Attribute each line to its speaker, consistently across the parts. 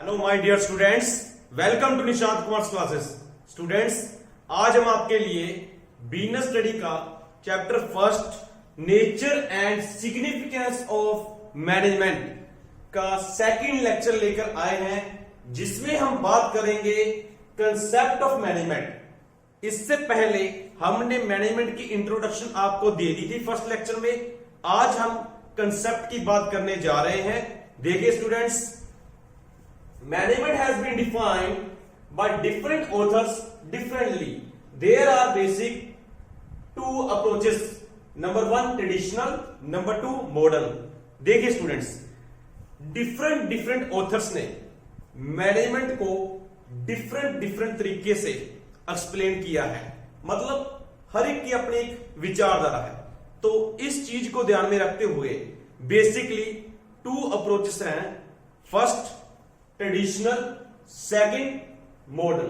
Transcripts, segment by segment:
Speaker 1: Hello my dear students, welcome to Nishant Kumar classes. Students, आज हम आपके लिए बिजनेस स्टडी का chapter first nature and significance of management का सेकंड लेक्चर लेकर आए हैं, जिसमें हम बात करेंगे कंसेप्ट ऑफ मैनेजमेंट। इससे पहले हमने मैनेजमेंट की इंट्रोडक्शन आपको दे दी थी फर्स्ट लेक्चर में। आज हम कंसेप्ट की बात करने जा रहे हैं। देखिए students, management has been defined by different authors differently. There are basic two approaches, number one traditional, number two modern. देखिए स्टूडेंट्स, डिफरेंट ऑथर्स ने मैनेजमेंट को डिफरेंट तरीके से एक्सप्लेन किया है। मतलब हर एक की अपनी एक विचारधारा है। तो इस चीज को ध्यान में रखते हुए बेसिकली टू अप्रोचेस हैं। First traditional, second modern.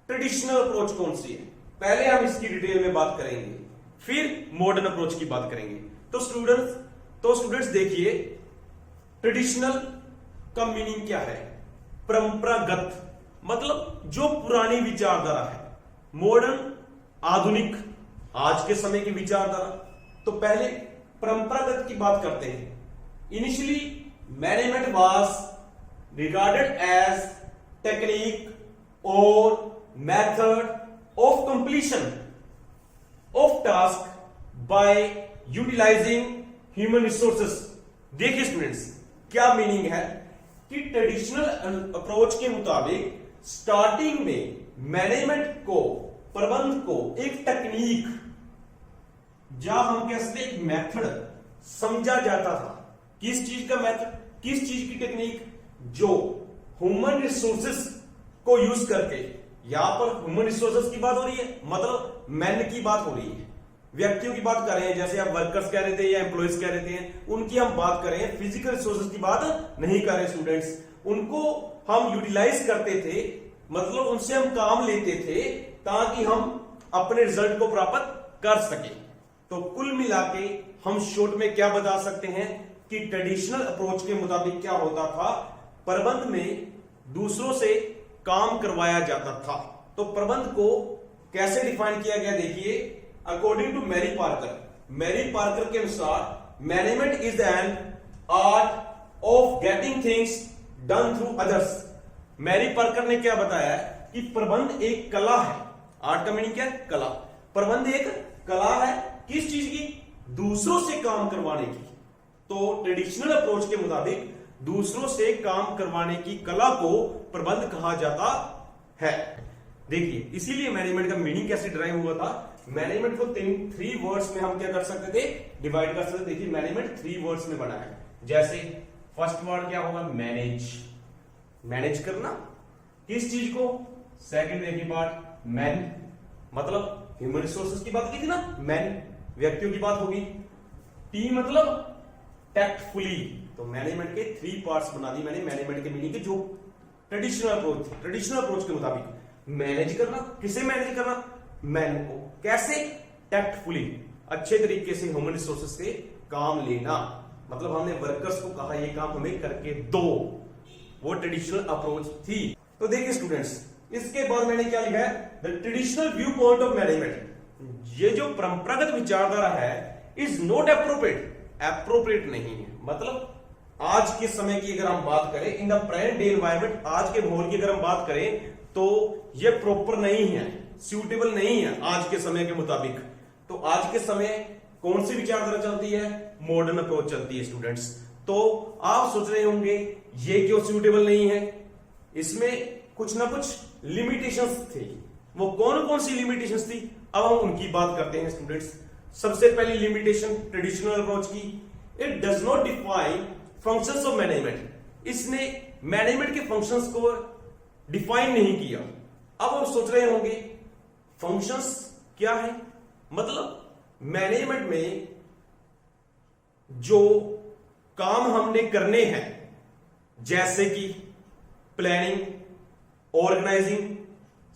Speaker 1: Traditional approach कौन सी है, पहले हम इसकी डिटेल में बात करेंगे, फिर मॉडर्न अप्रोच की बात करेंगे। तो स्टूडेंट्स देखिए, ट्रेडिशनल का मीनिंग क्या है? परंपरागत, मतलब जो पुरानी विचारधारा है। मॉडर्न, आधुनिक, आज के समय की विचारधारा। तो पहले परंपरागत की बात करते हैं। Initially management was regarded as technique or method of completion of task by utilizing human resources। देखिए स्टूडेंट्स, क्या मीनिंग है कि ट्रेडिशनल अप्रोच के मुताबिक स्टार्टिंग में मैनेजमेंट को, प्रबंध को एक टेक्निक, जहां हम कह सकते एक मेथड समझा जाता था। किस चीज का मेथड, किस चीज की टेक्निक? जो ह्यूमन रिसोर्सेस को यूज करके, यहां पर ह्यूमन रिसोर्सेस की बात हो रही है, मतलब मैन की बात हो रही है, व्यक्तियों की बात कर रहे हैं। जैसे आप वर्कर्स कह रहे थे या एम्प्लॉयज कह रहे थे, उनकी हम बात कर रहे हैं। फिजिकल रिसोर्सेस की बात नहीं कर रहे स्टूडेंट्स। उनको हम यूटिलाइज करते थे, मतलब उनसे हम काम लेते थे ताकि हम अपने रिजल्ट को प्राप्त कर सके। तो कुल मिला के हम शॉर्ट में क्या बता सकते हैं कि ट्रेडिशनल अप्रोच के मुताबिक क्या होता था, प्रबंध में दूसरों से काम करवाया जाता था। तो प्रबंध को कैसे डिफाइन किया गया? देखिए, अकॉर्डिंग टू मैरी पार्कर के अनुसार management is an art of getting things done through others. Mary Parker ने क्या बताया कि प्रबंध एक कला है। आर्ट का मीनिंग क्या है? कला। प्रबंध एक कला है, किस चीज की? दूसरों से काम करवाने की। तो ट्रेडिशनल अप्रोच के मुताबिक दूसरों से काम करवाने की कला को प्रबंध कहा जाता है। देखिए, इसीलिए मैनेजमेंट का मीनिंग कैसे ड्राइव हुआ था? मैनेजमेंट को थ्री वर्ड्स में हम क्या कर सकते थे? डिवाइड कर सकते थे। देखिए, मैनेजमेंट थ्री वर्ड्स में बना है। जैसे फर्स्ट वर्ड क्या होगा? मैनेज, मैनेज करना। किस चीज को? सेकंड देखिए पार्ट मैन, मतलब ह्यूमन रिसोर्सेज की बात की थी ना, मैन, व्यक्तियों की बात होगी। टी मतलब टैक्टफुली। तो मैनेजमेंट के थ्री पार्ट्स बना दी मैंने मैनेजमेंट के मीनिंग के, जो ट्रेडिशनल अप्रोच के मुताबिक मैनेज करना। किसे मैनेज करना? मैन को। कैसे? टैक्टफुली, अच्छे तरीके से ह्यूमन रिसोर्सेज से काम लेना। मतलब हमने वर्कर्स को कहा ये काम हमें करके दो, वो ट्रेडिशनल अप्रोच थी। तो देखिए स्टूडेंट्स, इसके बाद मैंने क्या लिखा है? The traditional view point of management. ये जो परंपरागत विचारधारा है इज नॉट अप्रोप्रिएट नहीं है। मतलब आज के समय की अगर हम बात करें, in the present day environment, आज के माहौल की अगर हम बात करें, तो ये प्रॉपर नहीं है, सूटेबल नहीं है आज के समय के मुताबिक। तो आज के समय कौन सी विचारधारा चलती है? मॉडर्न अप्रोच चलती है स्टूडेंट्स। तो आप सोच रहे होंगे ये क्यों सूटेबल नहीं है? इसमें कुछ ना कुछ लिमिटेशंस थी। वो कौन कौन सी लिमिटेशंस थी, अब हम उनकी बात करते हैं स्टूडेंट्स। सबसे पहली लिमिटेशन ट्रेडिशनल अप्रोच की, it does not define functions of management. इसने मैनेजमेंट के फंक्शंस को डिफाइन नहीं किया। अब आप सोच रहे होंगे फंक्शंस क्या है? मतलब मैनेजमेंट में जो काम हमने करने हैं, जैसे कि planning, organising,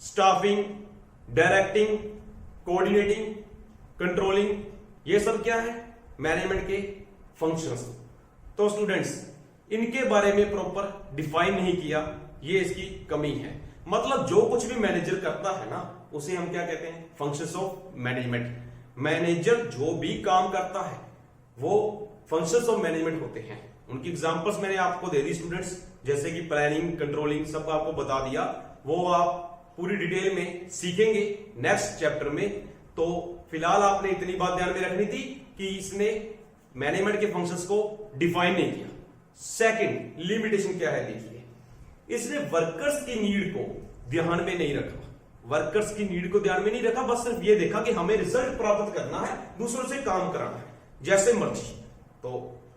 Speaker 1: staffing, directing, coordinating, controlling, ये सब क्या है? मैनेजमेंट के फंक्शंस। तो स्टूडेंट्स, इनके बारे में प्रॉपर डिफाइन नहीं किया, ये इसकी कमी है। मतलब जो कुछ भी मैनेजर करता है ना, उसे हम क्या कहते हैं, फंक्शंस ऑफ मैनेजमेंट। मैनेजर जो भी काम करता है वो फंक्शंस ऑफ मैनेजमेंट होते हैं। उनकी एग्जांपल्स मैंने आपको दे दी स्टूडेंट्स, जैसे कि प्लानिंग, कंट्रोलिंग, सब आपको बता दिया। वो आप पूरी डिटेल में सीखेंगे नेक्स्ट चैप्टर में। तो फिलहाल आपने इतनी बात ध्यान में रखनी थी कि इसने मैनेजमेंट के फंक्शंस को डिफाइन नहीं किया। सेकंड लिमिटेशन क्या है, देखिए, इसने वर्कर्स की नीड को ध्यान में नहीं रखा। वर्कर्स की नीड को ध्यान में नहीं रखा, बस सिर्फ ये देखा कि हमें रिजल्ट प्राप्त करना है, दूसरों से काम कराना है जैसे मर्जी। तो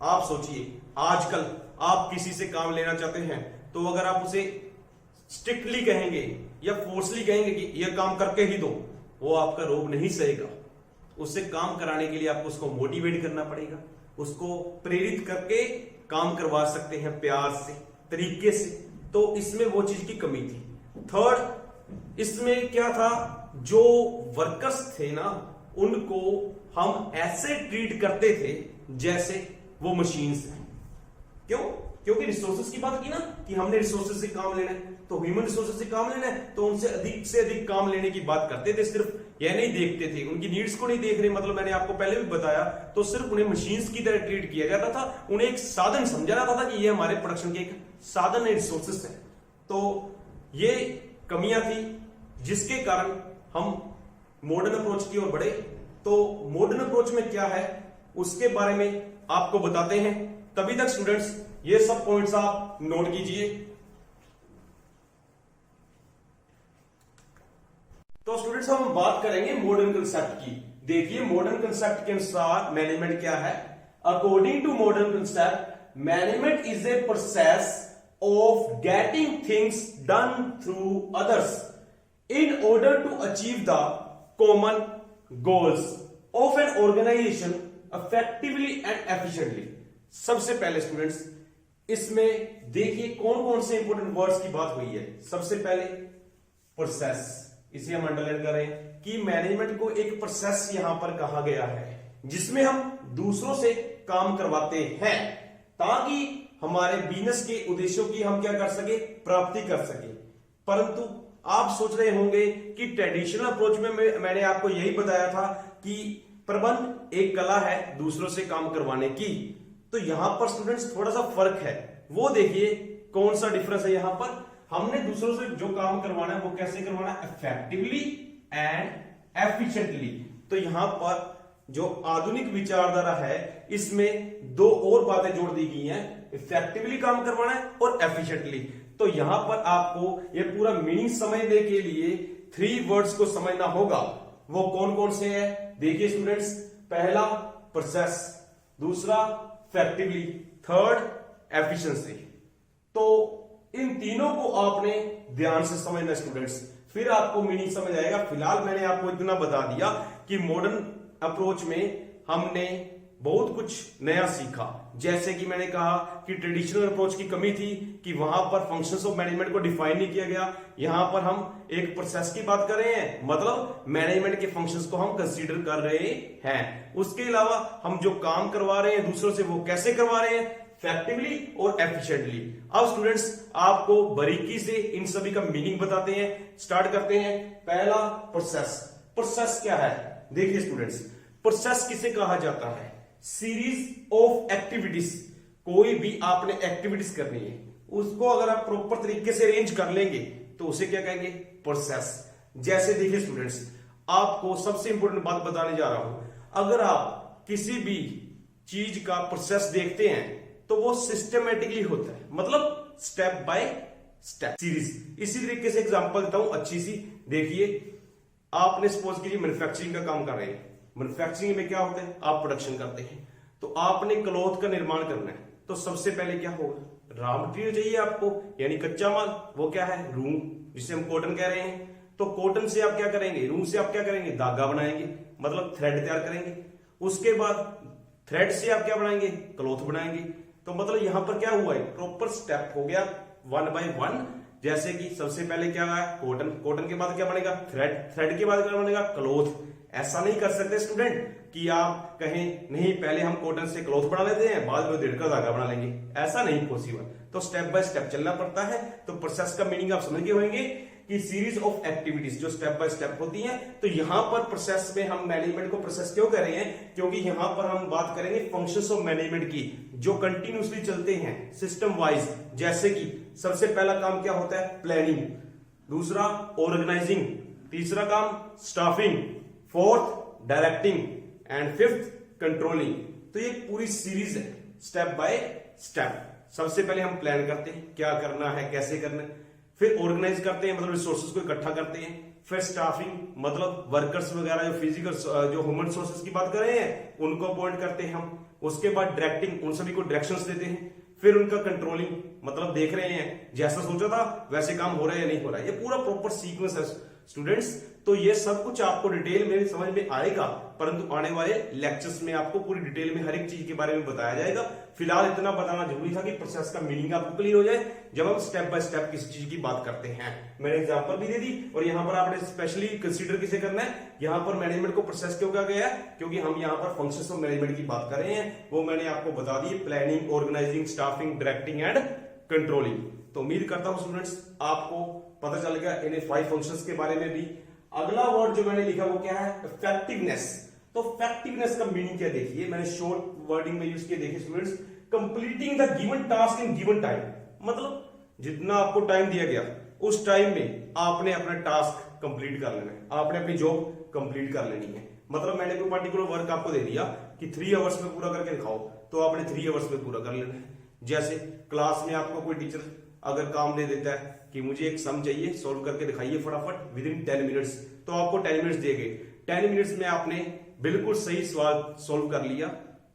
Speaker 1: आप सोचिए, आजकल आप किसी से काम लेना चाहते हैं तो अगर आप उसे स्ट्रिक्टली कहेंगे या फोर्सली कहेंगे कि यह काम करके ही दो, वो आपका रोब नहीं सहेगा। उससे काम कराने के लिए आपको उसको मोटिवेट करना पड़ेगा, उसको प्रेरित करके काम करवा सकते हैं प्यार से, तरीके से। तो इसमें वो चीज की कमी थी। थर्ड, इसमें क्या था, जो वर्कर्स थे ना, उनको हम ऐसे ट्रीट करते थे जैसे वो मशीन्स हैं। क्यों? क्योंकि रिसोर्सेज की बात की ना कि हमने रिसोर्सेज से काम लेना है, तो ह्यूमन रिसोर्सेज से काम लेना है, तो उनसे अधिक काम लेने की बात करते थे। सिर्फ यह नहीं देखते थे, उनकी नीड्स को नहीं देख रहे। मतलब मैंने आपको पहले भी बताया, तो सिर्फ उन्हें मशीन्स की तरह ट्रीट किया जाता था। उन्हें एक साधन समझा जाता था कि ये हमारे प्रोडक्शन के एक साधन है, रिसोर्सेज है। तो ये कमियां थी जिसके कारण हम मॉडर्न अप्रोच की ओर बढ़े। तो मॉडर्न अप्रोच में क्या है उसके बारे में आपको बताते हैं। तभी तक स्टूडेंट्स ये सब पॉइंट्स आप नोट कीजिए। तो स्टूडेंट्स हम बात करेंगे मॉडर्न कंसेप्ट की। देखिए, मॉडर्न कंसेप्ट के अनुसार मैनेजमेंट क्या है। According to modern concept, management is a process of getting things done through others in order to achieve the common goals of an organization effectively and efficiently। सबसे पहले students इसमें देखिए कौन कौन से इंपोर्टेंट वर्ड्स की बात हुई है। सबसे पहले प्रोसेस, इसे हम अंडरलाइन कर रहे हैं कि मैनेजमेंट को एक प्रोसेस यहां पर कहा गया है जिसमें हम दूसरों से काम करवाते हैं ताकि हमारे बिजनेस के उद्देश्यों की हम क्या कर सके, प्राप्ति कर सके। परंतु आप सोच रहे होंगे कि ट्रेडिशनल अप्रोच में मैंने आपको यही बताया था कि प्रबंध एक कला है दूसरों से काम करवाने की। तो यहां पर स्टूडेंट्स थोड़ा सा फर्क है, वो देखिए कौन सा डिफरेंस है। यहां पर हमने दूसरों से जो काम करवाना है वो कैसे करवाना है, इफेक्टिवली एंड एफिशिएंटली। तो यहां पर जो आधुनिक विचारधारा है इसमें दो और बातें जोड़ दी गई हैं, इफेक्टिवली काम करवाना है और एफिशिएंटली। तो यहां पर आपको ये पूरा मीनिंग समझने के लिए 3 वर्ड्स को समझना होगा। वो कौन कौन से हैं देखिए स्टूडेंट्स। पहला प्रोसेस, दूसरा इफेक्टिवली, थर्ड एफिशिएंसी। तो इन तीनों को आपने ध्यान से समझना स्टूडेंट्स, फिर आपको मीनिंग समझ आएगा। फिलहाल मैंने आपको इतना बता दिया कि मॉडर्न अप्रोच में हमने बहुत कुछ नया सीखा। जैसे कि मैंने कहा कि ट्रेडिशनल अप्रोच की कमी थी कि वहां पर फंक्शंस ऑफ मैनेजमेंट को डिफाइन नहीं किया गया। यहां पर हम एक प्रोसेस की बात कर रहे हैं, मतलब मैनेजमेंट के फंक्शंस को हम कंसीडर कर रहे हैं। उसके अलावा हम जो काम करवा रहे हैं दूसरों से वो कैसे करवा रहे हैं, इफेक्टिवली और एफिशिएंटली। अब स्टूडेंट्स आपको बारीकी से इन सभी का मीनिंग बताते हैं। स्टार्ट करते हैं। पहला प्रोसेस। प्रोसेस क्या है देखिए स्टूडेंट्स, प्रोसेस किसे कहा जाता है, सीरीज ऑफ एक्टिविटीज। कोई भी आपने एक्टिविटीज करनी है उसको अगर आप प्रॉपर तरीके से अरेंज कर लेंगे तो उसे क्या कहेंगे, प्रोसेस। जैसे देखिए स्टूडेंट्स, आपको सबसे इंपॉर्टेंट बात बताने जा रहा हूं। अगर आप किसी भी चीज का प्रोसेस देखते हैं तो वो सिस्टमेटिकली होता है, मतलब स्टेप बाय स्टेप, सीरीज। इसी तरीके से एग्जांपल देता हूं अच्छी सी। देखिए, आपने सपोज कीजिए मैन्युफैक्चरिंग का काम कर रहे हैं। मैन्युफैक्चरिंग में क्या होता है, आप प्रोडक्शन करते हैं। तो आपने क्लॉथ का निर्माण करना है तो सबसे पहले क्या होगा, रॉ मटेरियल चाहिए आपको, यानी कच्चा माल। वो क्या है, रूम, जिसे हम कॉटन कह रहे हैं। तो कॉटन से आप क्या करेंगे, रूम से आप क्या करेंगे, धागा बनाएंगे, मतलब थ्रेड तैयार करेंगे। उसके बाद थ्रेड से आप क्या बनाएंगे, क्लॉथ बनाएंगे। तो मतलब यहां पर क्या हुआ है, प्रॉपर स्टेप हो गया 1 by 1। जैसे कि सबसे पहले क्या है, कॉटन, कॉटन के बाद क्या बनेगा, थ्रेड, थ्रेड के बाद क्या बनेगा, क्लॉथ। ऐसा नहीं कर सकते स्टूडेंट, कि आप कहें नहीं पहले हम कॉटन से क्लॉथ बना लेते हैं, बाद में डेढ़ का धागा बना लेंगे, ऐसा नहीं पॉसिबल। तो स्टेप बाय स्टेप चलना पड़ता है। तो प्रोसेस का मीनिंग आप समझ गए होंगे कि सीरीज ऑफ एक्टिविटीज जो स्टेप बाय स्टेप होती हैं। तो यहां पर प्रोसेस में हम मैनेजमेंट को प्रोसेस क्यों कर रहे हैं, क्योंकि यहां पर हम बात करेंगे फंक्शंस ऑफ मैनेजमेंट की जो कंटिन्यूसली चलते हैं सिस्टम वाइज। जैसे कि सबसे पहला काम क्या होता है, प्लानिंग, दूसरा ऑर्गेनाइजिंग, तीसरा काम staffing, fourth directing and fifth controlling. तो ये पूरी सीरीज है स्टेप बाय स्टेप। सबसे पहले हम प्लान करते हैं क्या करना है, कैसे करना है, फिर ऑर्गेनाइज करते हैं मतलब रिसोर्सेज को इकट्ठा करते हैं, फिर स्टाफिंग मतलब वर्कर्स वगैरह जो फिजिकल जो ह्यूमन रिसोर्सेज की बात कर रहे हैं उनको अपॉइंट करते हैं हम। उसके बाद डायरेक्टिंग, उन सभी को डायरेक्शंस देते हैं। फिर उनका कंट्रोलिंग मतलब देख रहे हैं जैसा सोचा था वैसे काम हो रहा है या नहीं हो रहा है। ये पूरा प्रॉपर सीक्वेंस है स्टूडेंट्स। तो ये सब कुछ आपको डिटेल में समझ में आएगा, परंतु आने वाले लेक्चर्स में आपको पूरी डिटेल में हर एक चीज के बारे में बताया जाएगा। फिलहाल इतना बताना जरूरी था कि प्रोसेस का मीनिंग आपको क्लियर हो जाए जब हम स्टेप बाय स्टेप किसी चीज की बात करते हैं। मैंने एग्जांपल भी दे दी और यहाँ पर आपने स्पेशली कंसीडर किसे करना है, यहाँ पर मैनेजमेंट को प्रोसेस क्यों कहा गया है, क्योंकि हम यहाँ पर फंक्शंस ऑफ मैनेजमेंट की बात कर रहे हैं। वो मैंने आपको बता दी, planning, organising, staffing, directing and controlling. तो उम्मीद करता हूं स्टूडेंट्स आपको पता चल गया इन 5 फंक्शंस के बारे में भी। अगला वर्ड जो मैंने लिखा वो क्या है, इफेक्टिवनेस। तो इफेक्टिवनेस का मीनिंग क्या देखिए, मैंने शॉर्ट वर्डिंग में यूज किया, देखिए students, completing the given task in given time. मतलब जितना आपको टाइम दिया गया उस टाइम में आपने अपना टास्क कंप्लीट कर लेना है, आपने अपनी जॉब कंप्लीट कर लेनी है। मतलब मैंने कोई पर्टिकुलर वर्क आपको दे दिया कि 3 आवर्स में पूरा करके दिखाओ, तो आपने 3 आवर्स में पूरा कर लेना है। जैसे क्लास में आपको कोई टीचर अगर काम दे देता है कि मुझे एक सम चाहिए, सोल्व करके दिखाइए फटाफट विद इन 10 मिनट्स, तो आपको 10 मिनट्स दिए गए। 10 मिनट्स में आपने बिल्कुल सही सवाल सोल्व कर लिया,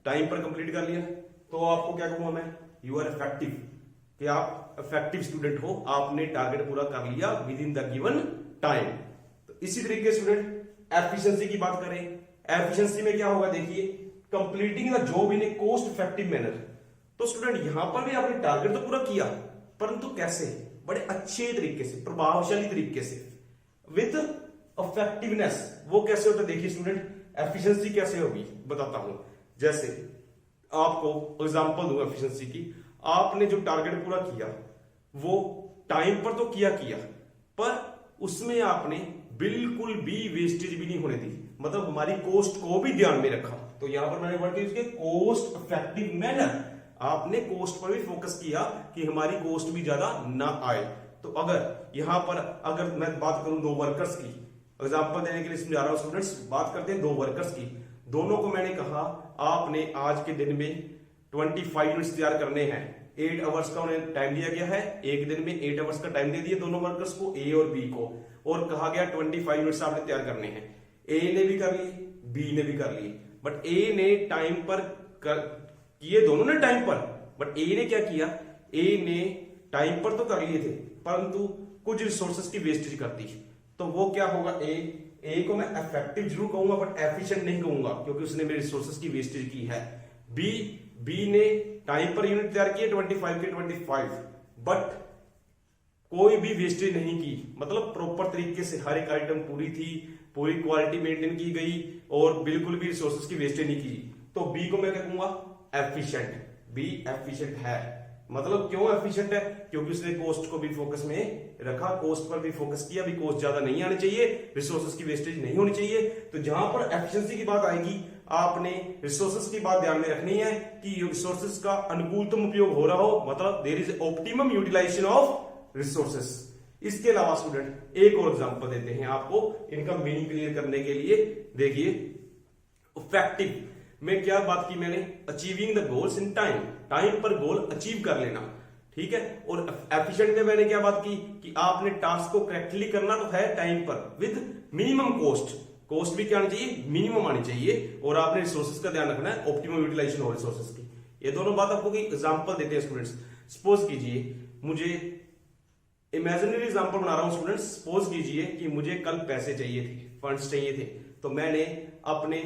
Speaker 1: टाइम पर कंप्लीट कर लिया, तो आपको क्या कहूंगा मैं, यू आर इफेक्टिव, कि आप इफेक्टिव स्टूडेंट हो, आपने टारगेट पूरा कर लिया with in the given time. तो इसी तरीके स्टूडेंट एफिशिएंसी की बात करें, एफिशिएंसी में क्या होगा देखिए, completing the job in a cost effective manner. तो स्टूडेंट यहां पर भी आपने टारगेट तो पूरा किया, परंतु कैसे, बड़े अच्छे तरीके से, प्रभावशाली तरीके से, विद इफेक्टिवनेस। वो कैसे होता है देखिए स्टूडेंट, एफिशिएंसी कैसे होगी बताता हूं। जैसे आपको एग्जांपल दूंगा एफिशिएंसी की, आपने जो टारगेट पूरा किया वो टाइम पर तो किया, पर उसमें आपने बिल्कुल भी वेस्टेज भी नहीं होने दी, मतलब हमारी कॉस्ट को भी ध्यान में रखा। तो यहां पर मैंने वर्ड यूज किया कॉस्ट इफेक्टिव मैनर, आपने कॉस्ट पर भी फोकस किया कि हमारी कॉस्ट भी ज्यादा ना आए। तो अगर यहां पर अगर मैं बात करूं 2 वर्कर्स की, एग्जांपल देने के लिए समझा रहा हूं स्टूडेंट्स, बात करते हैं 2 वर्कर्स की। दोनों को मैंने कहा आपने आज के दिन में 25 यूनिट्स तैयार करने हैं, 8 आवर्स का उन्हें टाइम दिया गया है, एक दिन में 8 आवर्स का टाइम दे दिया दोनों वर्कर्स को, ए और बी को, और कहा गया 25 यूनिट्स आपने तैयार करने हैं। ए ने भी कर लिए, बी ने भी कर लिए, बट ए ने टाइम पर किए, दोनों ने टाइम पर, बट ए ने क्या किया, ए ने टाइम पर तो कर लिए थे परंतु कुछ रिसोर्सेज की वेस्टेज कर दी। तो वो क्या होगा, ए को मैं इफेक्टिव जरूर कहूंगा बट एफिशिएंट नहीं कहूंगा क्योंकि उसने मेरे रिसोर्सेज की वेस्टेज की है। बी ने टाइम पर यूनिट तैयार किए 25 के 25, बट कोई भी वेस्टेज नहीं की, मतलब प्रॉपर तरीके से हर एक आइटम पूरी थी, पूरी क्वालिटी मेंटेन की गई और बिल्कुल भी रिसोर्सेज की वेस्टेज नहीं की। तो बी को मैं क्या कहूंगा, एफिशिएंट। बी एफिशिएंट है, मतलब क्यों एफिशिएंट है, क्योंकि उसने कॉस्ट को भी फोकस में रखा, कॉस्ट पर भी फोकस किया, भी कॉस्ट ज्यादा नहीं आनी चाहिए, रिसोर्सेज की वेस्टेज नहीं होनी चाहिए। तो जहां पर एफिशिएंसी की बात आएगी आपने रिसोर्सेज की बात ध्यान में रखनी है कि रिसोर्सेज का अनुकूलतम उपयोग हो रहा हो, मतलब there is optimum utilisation of resources. इसके अलावा स्टूडेंट एक और एग्जांपल देते हैं आपको इनका मीनिंग क्लियर करने के लिए। देखिए इफेक्टिव में क्या बात की मैंने, achieving the goals in time, time पर गोल अचीव कर लेना, ठीक है। और एफिशिएंट में मैंने क्या बात की कि आपने टास्क को करेक्टली करना तो है टाइम पर विद मिनिमम कॉस्ट, कॉस्ट भी क्या आनी चाहिए, मिनिमम आनी चाहिए, और आपने रिसोर्सेज का ध्यान रखना है, ऑप्टिमम यूटिलाइजेशन हो रिसोर्सेज की। ये दोनों बात आपको एग्जांपल देते हैं स्टूडेंट्स। सपोज कीजिए, मुझे इमेजिनरी एग्जांपल बना रहा हूं स्टूडेंट्स, सपोज कीजिए कि मुझे कल पैसे चाहिए थे, फंड्स चाहिए थे, तो मैंने अपने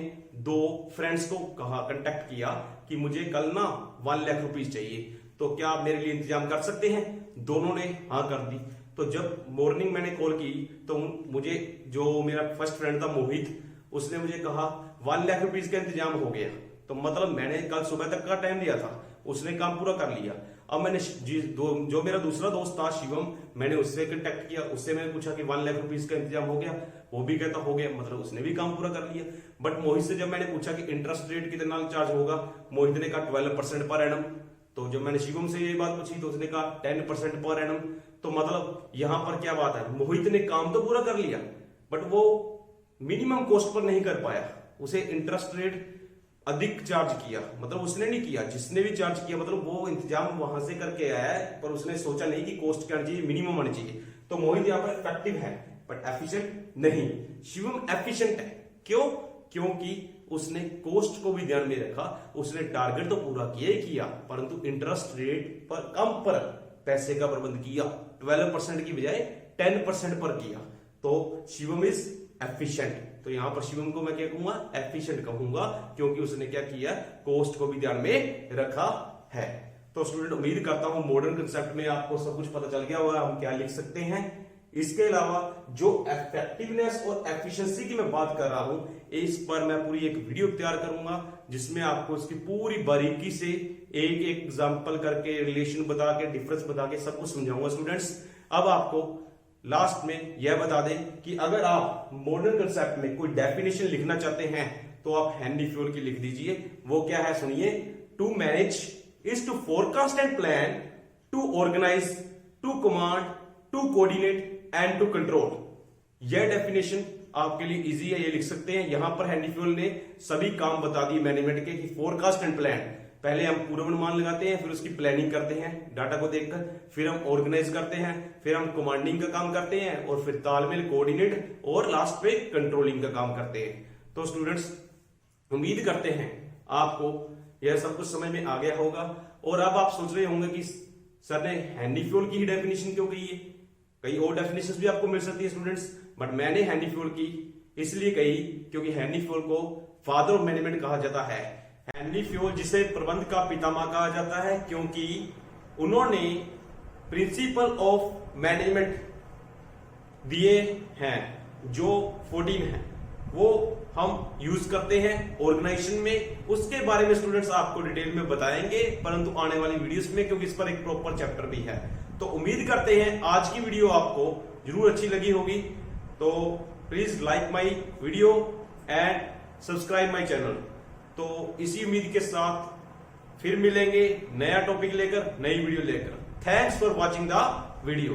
Speaker 1: 2 फ्रेंड्स को कहा, कांटेक्ट किया कि मुझे कल ना 1 लाख रुपीस चाहिए, तो क्या आप मेरे लिए इंतजाम कर सकते हैं। दोनों ने हाँ कर दी। तो जब मॉर्निंग मैंने कॉल की तो मुझे जो मेरा फर्स्ट फ्रेंड था मोहित, उसने मुझे कहा 1 लाख रुपीज का इंतजाम हो गया। तो मतलब मैंने कल सुबह तक का टाइम दिया था, उसने काम पूरा कर लिया। अब मैंने जो मेरा दूसरा दोस्त था शिवम, मैंने उससे कांटेक्ट किया, उससे मैंने पूछा कि 1 लाख रुपीज का इंतजाम हो गया, वो भी कहता हो गया, मतलब उसने भी काम पूरा कर लिया। बट मोहित से जब मैंने पूछा कि इंटरेस्ट रेट कितना चार्ज होगा, मोहित ने कहा 12% पर एनम। तो जब मैंने शिवम से ये बात पूछी तो उसने कहा 10% पर एनम। तो मतलब यहां पर क्या बात है, मोहित ने काम तो पूरा कर लिया बट वो मिनिमम कॉस्ट पर नहीं कर पाया, उसे इंटरेस्ट रेट अधिक चार्ज किया। मतलब उसने नहीं किया, जिसने भी चार्ज किया मतलब वो इंतजाम वहां से करके आया है, पर उसने सोचा नहीं कि कॉस्ट क्या चाहिए, मिनिमम आनी चाहिए। तो मोहित यहाँ पर इफेक्टिव है बट एफिशिएंट नहीं। शिवम एफिशिएंट है, क्यों? क्योंकि उसने कॉस्ट को भी ध्यान में रखा, उसने टारगेट तो पूरा किया ही किया, परंतु इंटरेस्ट रेट पर कम पर पैसे का प्रबंध किया, 12% की बजाय 10% पर किया। तो शिवम इज एफिशिएंट। तो यहां पर शिवम को मैं क्या कहूंगा, एफिशिएंट कहूंगा, क्योंकि उसने क्या किया, कॉस्ट को भी ध्यान में रखा है। तो स्टूडेंट उम्मीद करता हूं मॉडर्न कंसेप्ट में आपको सब कुछ पता चल गया होगा हम क्या लिख सकते हैं। इसके अलावा जो इफेक्टिवनेस और एफिशिएंसी की मैं बात कर रहा हूं, इस पर मैं पूरी एक वीडियो तैयार करूंगा जिसमें आपको इसकी पूरी बारीकी से एक एग्जांपल करके, रिलेशन बता के, डिफरेंस बता के सब कुछ समझाऊंगा स्टूडेंट्स। अब आपको लास्ट में यह बता दें कि अगर आप मॉडर्न कंसेप्ट में कोई डेफिनेशन लिखना चाहते हैं तो आप हेनरी फ्योल की लिख दीजिए। वो क्या है सुनिए, to manage is to forecast and plan, to organise, to command, to coordinate and to control. यह डेफिनेशन आपके लिए इजी है, ये लिख सकते हैं। यहां पर हेनरी फ्योल ने सभी काम बता दिए मैनेजमेंट के कि फोरकास्ट एंड प्लान, पहले हम पूर्वानुमान लगाते हैं, फिर उसकी प्लानिंग करते हैं डाटा को देखकर, फिर हम ऑर्गेनाइज करते हैं, फिर हम कमांडिंग का काम करते हैं, और फिर तालमेल, कोऑर्डिनेट, और लास्ट पे कंट्रोलिंग का काम करते हैं। तो स्टूडेंट्स उम्मीद करते हैं आपको यह सब कुछ समझ में आ गया होगा। और अब आप सोच रहे होंगे कि सर ने हेनरी फ्योल की ही डेफिनेशन क्यों कही है, कई और डेफिनेशन भी आपको मिल सकती है स्टूडेंट्स, बट मैंने हेनरी फ्योल की इसलिए कही क्योंकि हेनरी फ्योल को फादर ऑफ मैनेजमेंट कहा जाता है। हेनरी फ्योल जिसे प्रबंध का पितामह कहा जाता है क्योंकि उन्होंने प्रिंसिपल ऑफ मैनेजमेंट दिए हैं जो 14 हैं, वो हम यूज करते हैं ऑर्गेनाइजेशन में। उसके बारे में स्टूडेंट्स आपको डिटेल में बताएंगे, परंतु आने वाली वीडियोस में, क्योंकि इस पर एक प्रॉपर चैप्टर भी है। तो उम्मीद करते हैं आज की वीडियो आपको जरूर अच्छी लगी होगी। तो please like my video and subscribe my channel. तो इसी उम्मीद के साथ फिर मिलेंगे नया टॉपिक लेकर, नई वीडियो लेकर। Thanks for watching the video.